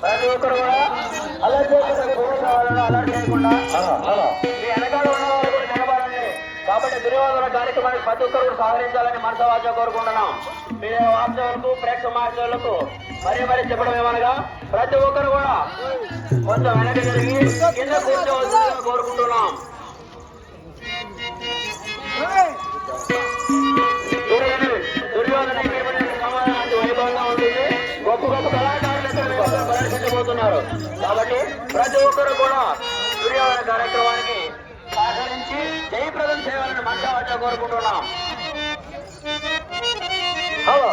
ప్రతి ఒక్కరు కూడా అలర్ట్ అలర్ట్ చేయకుండా మీ వెనకాల ఉన్న వాళ్ళు కూడా నిలబడండి. కాబట్టి దుర్యోధన కార్యక్రమానికి ప్రతి ఒక్కరు సహకరించాలని మనసవాచ కోరుకుంటున్నాం. మీ వాస్తవులకు ప్రేక్షక మహాశయులకు మరీ చెప్పడం ఏమనగా ప్రతి ఒక్కరు కూడా కొంచెం వెనక జరిగి కింద కూర్చోవలసిందిగా కోరుకుంటున్నాం. దుర్యోధన సమాధానానికి వైభవంగా ఉంటుంది. గొప్ప గొప్ప కళాకారులు ప్రదర్శించబోతున్నారు. కాబట్టి ప్రతి ఒక్కరు కూడా దుర్యోధన కార్యక్రమానికి సహకరించి జయప్రదం చేయాలని మనసావాచ కోరుకుంటున్నాం. హలో